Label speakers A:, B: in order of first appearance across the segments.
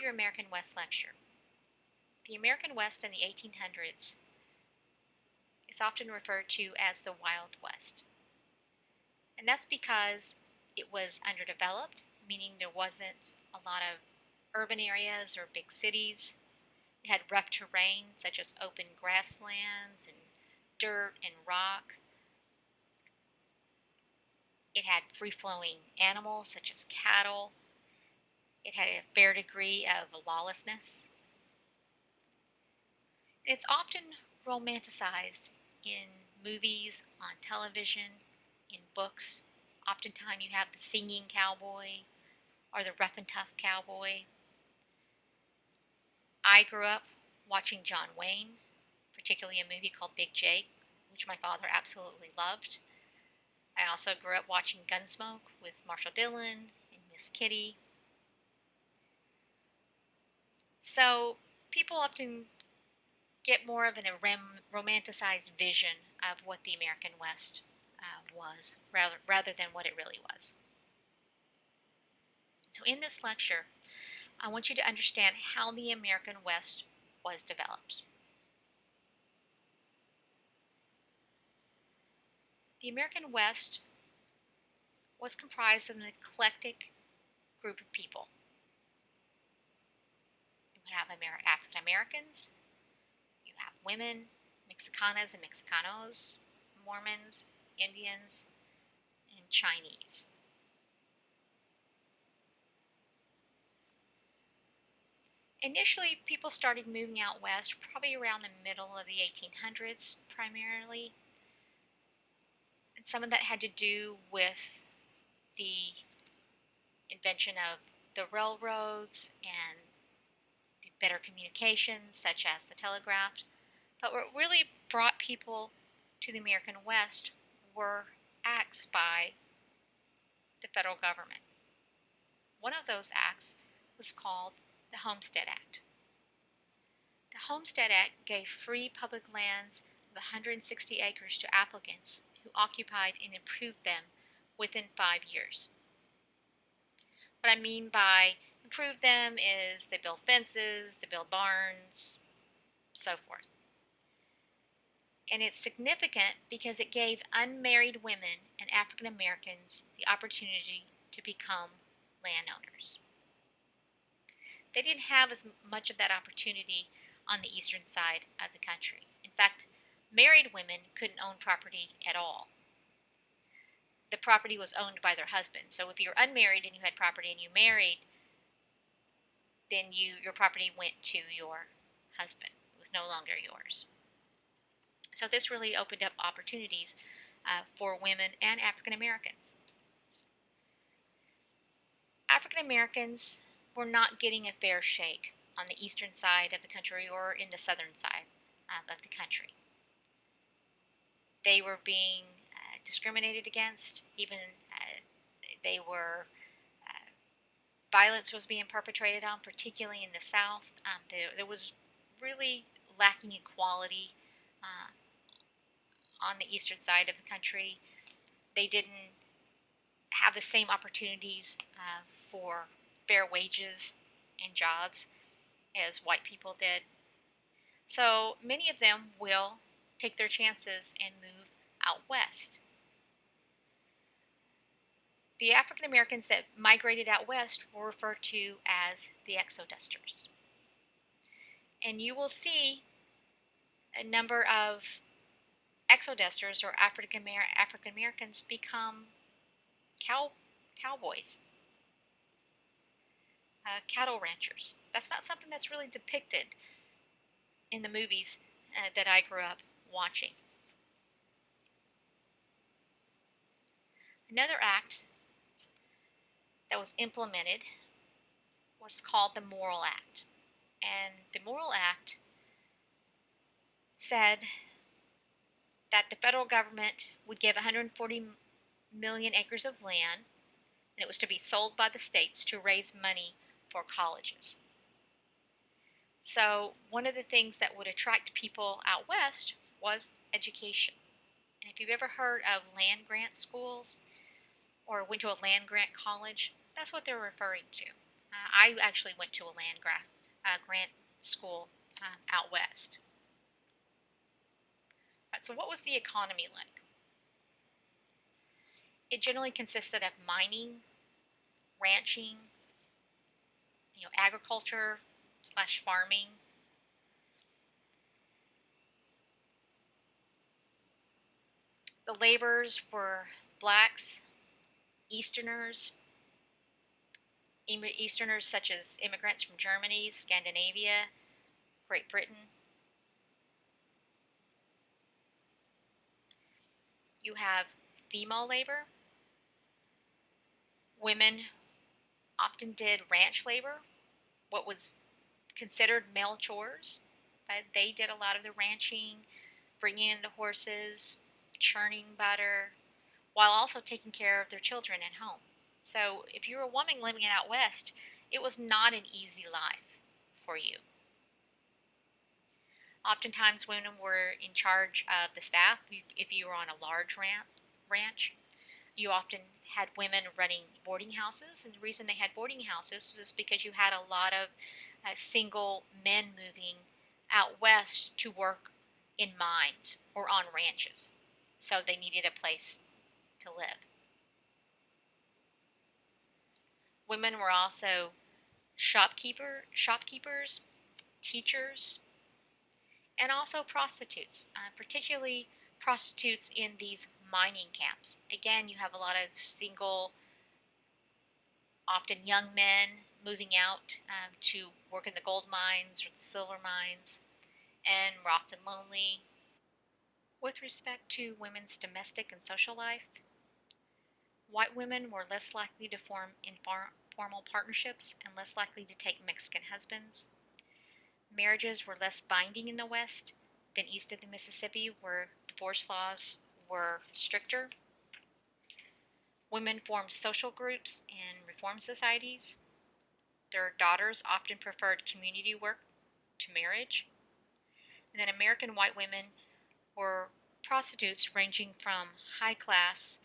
A: your American West lecture. The American West in the 1800s is often referred to as the Wild West. And that's because it was underdeveloped, meaning there wasn't a lot of urban areas or big cities. It had rough terrain, such as open grasslands and dirt and rock. It had free-flowing animals, such as cattle. It had a fair degree of lawlessness. It's often romanticized in movies, on television, in books. Oftentimes you have the singing cowboy or the rough and tough cowboy. I grew up watching John Wayne, particularly a movie called Big Jake, which my father absolutely loved. I also grew up watching Gunsmoke with Marshall Dillon and Miss Kitty. So people often get more of a romanticized vision of what the American West was, rather than what it really was. So in this lecture, I want you to understand how the American West was developed. The American West was comprised of an eclectic group of people. You have African Americans, you have women, Mexicanas and Mexicanos, Mormons, Indians, and Chinese. Initially, people started moving out west probably around the middle of the 1800s primarily. And some of that had to do with the invention of the railroads and the better communications, such as the telegraph. But what really brought people to the American West were acts by the federal government. One of those acts was called the Homestead Act. The Homestead Act gave free public lands of 160 acres to applicants who occupied and improved them within 5 years. What I mean by improve them is they build fences, they build barns, so forth. And it's significant because it gave unmarried women and African Americans the opportunity to become landowners. They didn't have as much of that opportunity on the eastern side of the country. In fact, married women couldn't own property at all. The property was owned by their husband. So if you're unmarried and you had property and you married, then your property went to your husband. It was no longer yours. So this really opened up opportunities for women and African Americans. African Americans were not getting a fair shake on the eastern side of the country or in the southern side of the country. They were being discriminated against, even they were violence was being perpetrated on, particularly in the South. There was really lacking equality on the eastern side of the country. They didn't have the same opportunities for fair wages and jobs as white people did. So many of them will take their chances and move out west. The African Americans that migrated out west were referred to as the exodusters. And you will see a number of exodusters or African Americans become cowboys, cattle ranchers. That's not something that's really depicted in the movies that I grew up watching. Another act that was implemented was called the Morrill Act. And the Morrill Act said that the federal government would give 140 million acres of land, and it was to be sold by the states to raise money for colleges. So one of the things that would attract people out west was education. And if you've ever heard of land grant schools or went to a land grant college, that's what they're referring to. I actually went to a grant school out west. So what was the economy like? It generally consisted of mining, ranching, agriculture slash farming. The laborers were blacks, Easterners, Easterners such as immigrants from Germany, Scandinavia, Great Britain. You have female labor. Women often did ranch labor, what was considered male chores, but they did a lot of the ranching, bringing in the horses, churning butter, while also taking care of their children at home. So if you were a woman living out west, it was not an easy life for you. Oftentimes, women were in charge of the staff. If you were on a large ranch, you often had women running boarding houses, and the reason they had boarding houses was because you had a lot of single men moving out west to work in mines or on ranches. So they needed a place to live. Women were also shopkeepers, teachers, and also prostitutes, particularly prostitutes in these mining camps. Again, you have a lot of single, often young men moving out to work in the gold mines or the silver mines, and were often lonely. With respect to women's domestic and social life, white women were less likely to form informal partnerships and less likely to take Mexican husbands. Marriages were less binding in the West than east of the Mississippi, where divorce laws were stricter. Women formed social groups and reform societies. Their daughters often preferred community work to marriage. And then American white women were prostitutes ranging from high class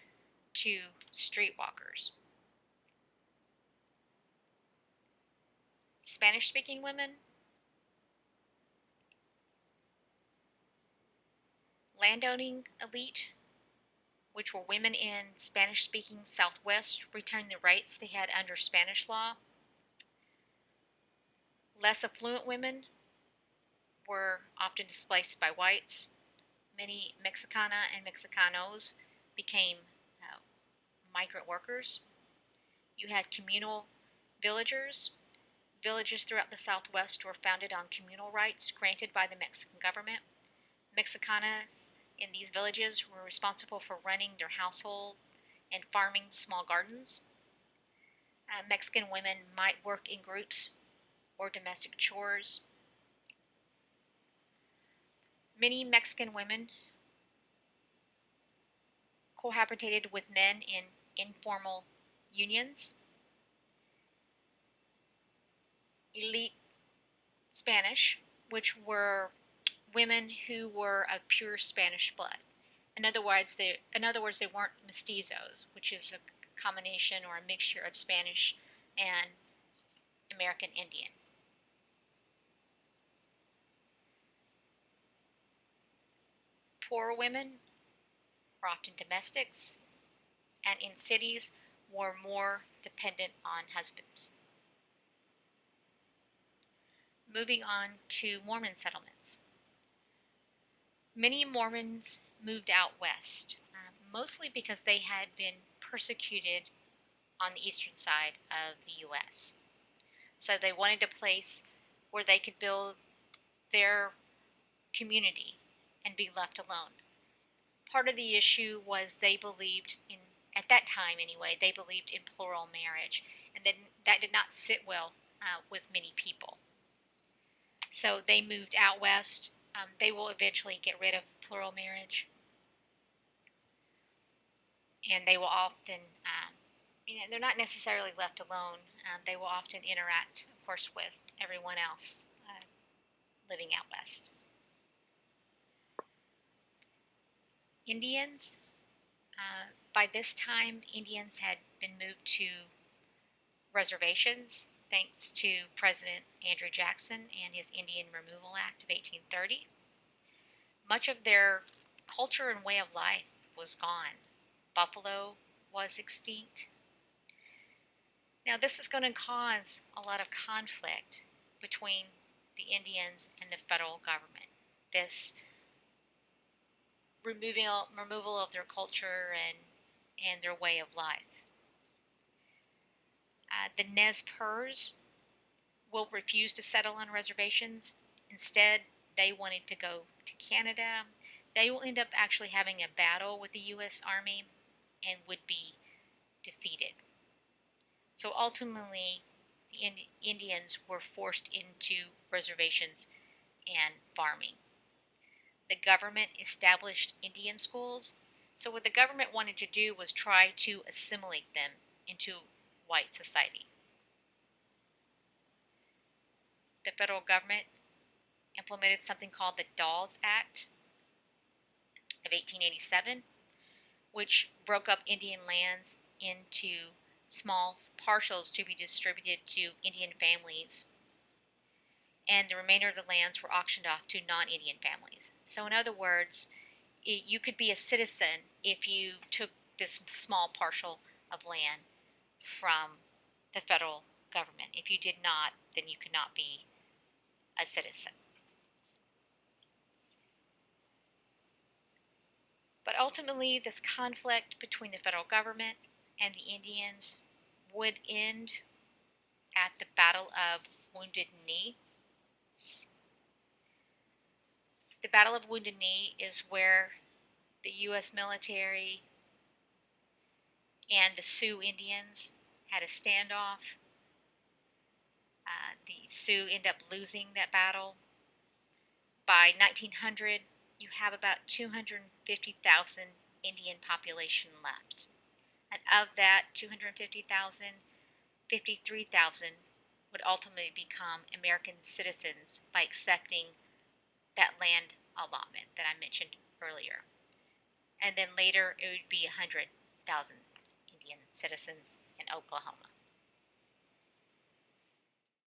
A: to streetwalkers. Spanish speaking women, landowning elite, which were women in Spanish speaking Southwest, returned the rights they had under Spanish law. Less affluent women were often displaced by whites. Many Mexicana and Mexicanos became uh, migrant workers. You had communal villagers. Villages throughout the Southwest were founded on communal rights granted by the Mexican government. Mexicanas in these villages were responsible for running their household and farming small gardens. Mexican women might work in groups or domestic chores. Many Mexican women cohabitated with men in informal unions. Elite Spanish, which were women who were of pure Spanish blood. In other words, they weren't mestizos, which is a combination or a mixture of Spanish and American Indian. Poor women were often domestics, and in cities were more dependent on husbands. Moving on to Mormon settlements. Many Mormons moved out west, mostly because they had been persecuted on the eastern side of the U.S. So they wanted a place where they could build their community and be left alone. Part of the issue was they believed in, at that time anyway, they believed in plural marriage, and then that did not sit well with many people. So they moved out west. They will eventually get rid of plural marriage, and they will often, they're not necessarily left alone. They will often interact, of course, with everyone else living out west. Indians. By this time, Indians had been moved to reservations. thanks to President Andrew Jackson and his Indian Removal Act of 1830. Much of their culture and way of life was gone. Buffalo was extinct. Now, this is going to cause a lot of conflict between the Indians and the federal government. This removal of their culture and their way of life. The Nez Perce will refuse to settle on reservations. Instead, they wanted to go to Canada. They will end up actually having a battle with the U.S. Army and would be defeated. So ultimately, the Indians were forced into reservations and farming. The government established Indian schools. So what the government wanted to do was try to assimilate them into white society. The federal government implemented something called the Dawes Act of 1887, which broke up Indian lands into small parcels to be distributed to Indian families, and the remainder of the lands were auctioned off to non-Indian families. So in other words, you could be a citizen if you took this small parcel of land from the federal government. If you did not, then you could not be a citizen. But ultimately, this conflict between the federal government and the Indians would end at the Battle of Wounded Knee. The Battle of Wounded Knee is where the U.S. military and the Sioux Indians had a standoff. The Sioux end up losing that battle. By 1900, you have about 250,000 Indian population left. And of that 250,000, 53,000 would ultimately become American citizens by accepting that land allotment that I mentioned earlier. And then later it would be 100,000 Indian citizens in Oklahoma.